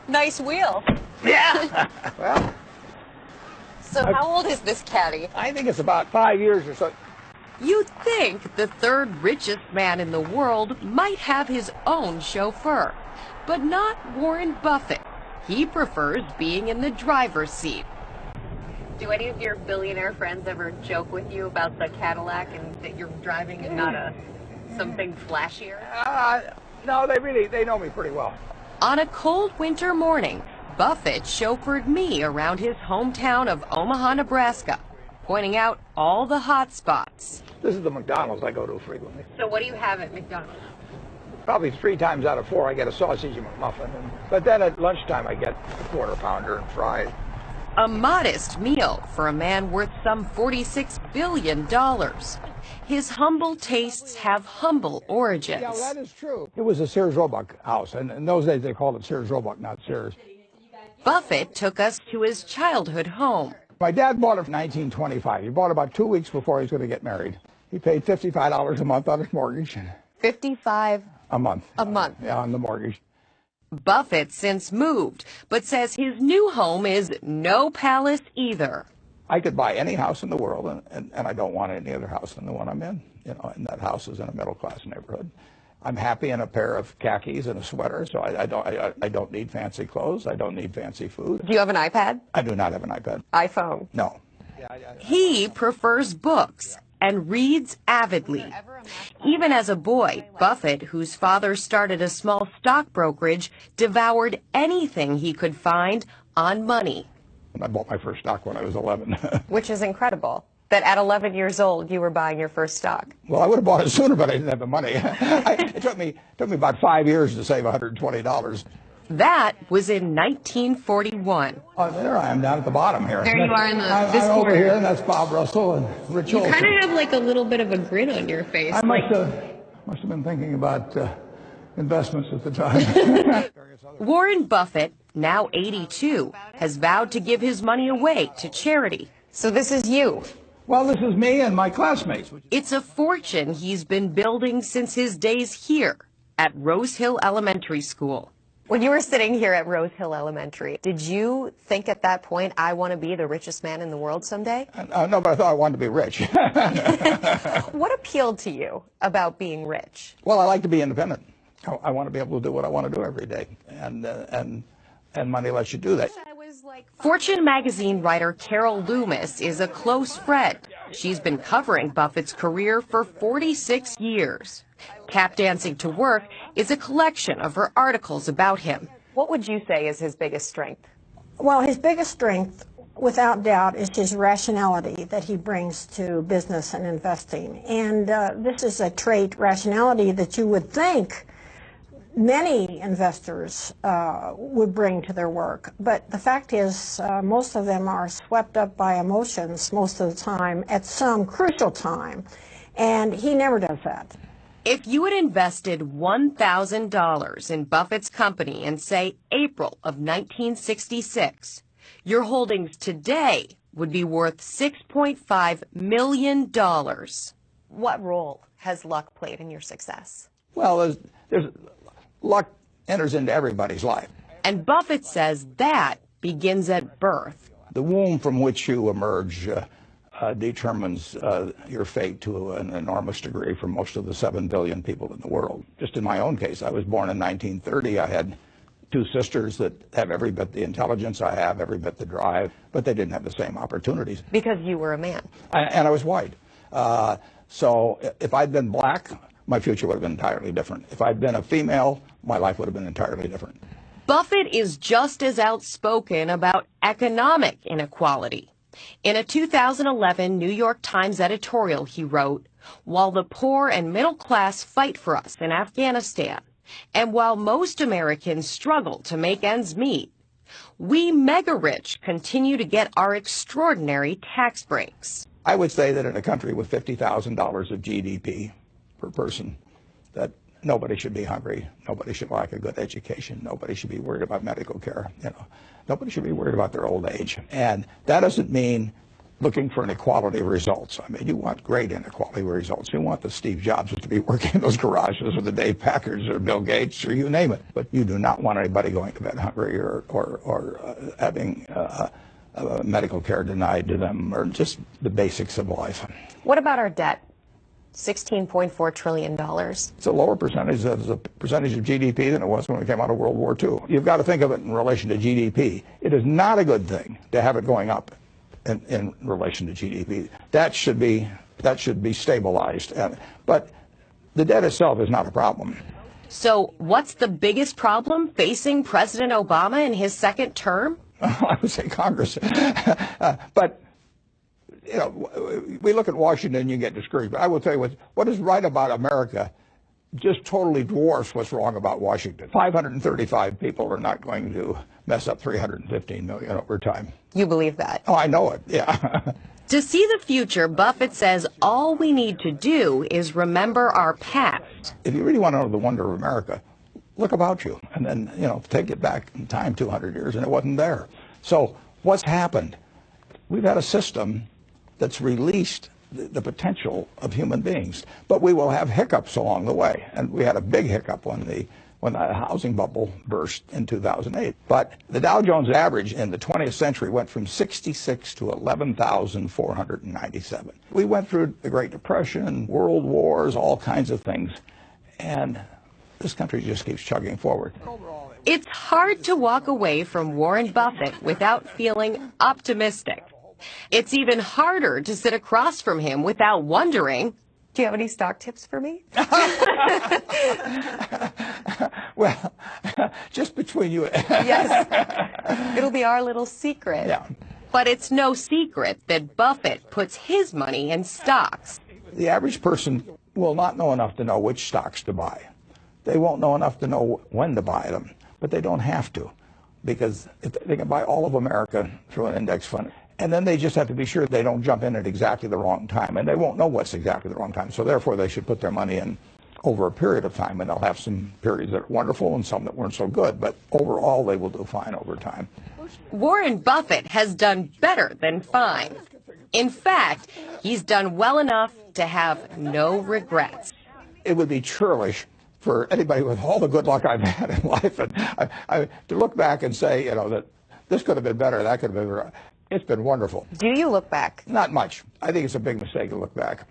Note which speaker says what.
Speaker 1: Nice wheel.
Speaker 2: Yeah. Well,
Speaker 1: So how old is this caddy?
Speaker 2: I think it's about 5 years or so.
Speaker 3: You'd think the third richest man in the world might have his own chauffeur, but not Warren Buffett. He prefers being in the driver's seat.
Speaker 1: Do any of your billionaire friends ever joke with you about the Cadillac and that you're driving and not something flashier?
Speaker 2: No, they know me pretty well.
Speaker 3: On a cold winter morning, Buffett chauffeured me around his hometown of Omaha, Nebraska, pointing out all the hot spots.
Speaker 2: This is the McDonald's I go to frequently.
Speaker 1: So what do you have at McDonald's?
Speaker 2: Probably 3 times out of 4 I get a sausage McMuffin, but then at lunchtime I get a quarter pounder and fries.
Speaker 3: A modest meal for a man worth some $46 billion. His humble tastes have humble origins.
Speaker 2: Yeah, well, that is true. It was a Sears Roebuck house, and in those days they called it Sears Roebuck, not Sears.
Speaker 3: Buffett took us to his childhood home.
Speaker 2: My dad bought it in 1925. He bought it about 2 weeks before he was going to get married. He paid $55 a month on his mortgage.
Speaker 1: 55
Speaker 2: a month.
Speaker 1: A month.
Speaker 2: Yeah, on the mortgage.
Speaker 3: Buffett since moved, but says his new home is no palace either.
Speaker 2: I could buy any house in the world, and I don't want any other house than the one I'm in. You know, and that house is in a middle-class neighborhood. I'm happy in a pair of khakis and a sweater, so I don't need fancy clothes. I don't need fancy food.
Speaker 1: Do you have an iPad?
Speaker 2: I do not have an iPad.
Speaker 1: iPhone?
Speaker 2: No.
Speaker 3: He prefers books and reads avidly. Even as a boy, Buffett, whose father started a small stock brokerage, devoured anything he could find on money.
Speaker 2: I bought my first stock when I was 11.
Speaker 1: Which is incredible, that at 11 years old you were buying your first stock.
Speaker 2: Well, I would have bought it sooner, but I didn't have the money. It took me about 5 years to save $120.
Speaker 3: That was in 1941.
Speaker 2: Oh, there I am down at the bottom here.
Speaker 1: There you are in this
Speaker 2: I'm
Speaker 1: corner.
Speaker 2: over here, and that's Bob Russell and Rich
Speaker 1: You
Speaker 2: Olson.
Speaker 1: kind of have like a little bit of a grin on your face.
Speaker 2: I must have been thinking about investments at the time.
Speaker 3: Warren Buffett, now 82, has vowed to give his money away to charity.
Speaker 1: So this is you.
Speaker 2: Well, this is me and my classmates.
Speaker 3: It's a fortune he's been building since his days here at Rose Hill Elementary School.
Speaker 1: When you were sitting here at Rose Hill Elementary, did you think at that point, I want to be the richest man in the world someday?
Speaker 2: No, but I thought I wanted to be rich.
Speaker 1: What appealed to you about being rich?
Speaker 2: Well, I like to be independent. I want to be able to do what I want to do every day, and money lets you do that.
Speaker 3: Fortune magazine writer Carol Loomis is a close friend. She's been covering Buffett's career for 46 years. Tap Dancing to Work is a collection of her articles about him.
Speaker 1: What would you say is his biggest strength?
Speaker 4: Well, his biggest strength, without doubt, is his rationality that he brings to business and investing. And this is a trait, rationality, that you would think many investors would bring to their work. But the fact is, most of them are swept up by emotions most of the time at some crucial time. And he never does that.
Speaker 3: If you had invested $1,000 in Buffett's company in, say, April of 1966, your holdings today would be worth $6.5 million.
Speaker 1: What role has luck played in your success?
Speaker 2: Well, there's luck enters into everybody's life.
Speaker 3: And Buffett says that begins at birth.
Speaker 2: The womb from which you emerge determines your fate to an enormous degree for most of the 7 billion people in the world. Just in my own case, I was born in 1930. I had 2 sisters that have every bit the intelligence I have, every bit the drive, but they didn't have the same opportunities.
Speaker 1: Because you were a man.
Speaker 2: And I was white. So if I'd been black, my future would have been entirely different. If I'd been a female, my life would have been entirely different.
Speaker 3: Buffett is just as outspoken about economic inequality. In a 2011 New York Times editorial, he wrote, "While the poor and middle class fight for us in Afghanistan, and while most Americans struggle to make ends meet, we mega-rich continue to get our extraordinary tax breaks."
Speaker 2: I would say that in a country with $50,000 of GDP per person, that nobody should be hungry, nobody should lack a good education, nobody should be worried about medical care, nobody should be worried about their old age. And that doesn't mean looking for inequality results. I mean, you want great inequality results. You want the Steve Jobs to be working in those garages, or the Dave Packards, or Bill Gates, or you name it. But you do not want anybody going to bed hungry, or having medical care denied to them, or just the basics of life.
Speaker 3: What about our debt? $16.4 trillion.
Speaker 2: It's a lower percentage as a percentage of GDP than it was when we came out of World War II. You've got to think of it in relation to GDP. It is not a good thing to have it going up in relation to GDP. That should be stabilized. But the debt itself is not a problem.
Speaker 3: So what's the biggest problem facing President Obama in his second term?
Speaker 2: I would say Congress. But you know, we look at Washington and you get discouraged. But I will tell you what is right about America just totally dwarfs what's wrong about Washington. 535 people are not going to mess up 315 million over time.
Speaker 3: You believe that?
Speaker 2: Oh, I know it, yeah.
Speaker 3: To see the future, Buffett says all we need to do is remember our past.
Speaker 2: If you really want to know the wonder of America, look about you. And then, you know, take it back in time 200 years and it wasn't there. So what's happened? We've had a system that's released the potential of human beings. But we will have hiccups along the way. And we had a big hiccup when the housing bubble burst in 2008. But the Dow Jones average in the 20th century went from 66 to 11,497. We went through the Great Depression, world wars, all kinds of things. And this country just keeps chugging forward.
Speaker 3: It's hard to walk away from Warren Buffett without feeling optimistic. It's even harder to sit across from him without wondering, do you have any stock tips for me?
Speaker 2: Well, just between you.
Speaker 3: Yes, it'll be our little secret.
Speaker 2: Yeah.
Speaker 3: But it's no secret that Buffett puts his money in stocks.
Speaker 2: The average person will not know enough to know which stocks to buy. They won't know enough to know when to buy them, but they don't have to, because if they can buy all of America through an index fund. And then they just have to be sure they don't jump in at exactly the wrong time, and they won't know what's exactly the wrong time. So therefore, they should put their money in over a period of time, and they'll have some periods that are wonderful and some that weren't so good, but overall, they will do fine over time.
Speaker 3: Warren Buffett has done better than fine. In fact, he's done well enough to have no regrets.
Speaker 2: It would be churlish for anybody with all the good luck I've had in life and to look back and say, you know, that this could have been better, that could have been better. It's been wonderful.
Speaker 3: Do you look back?
Speaker 2: Not much. I think it's a big mistake to look back.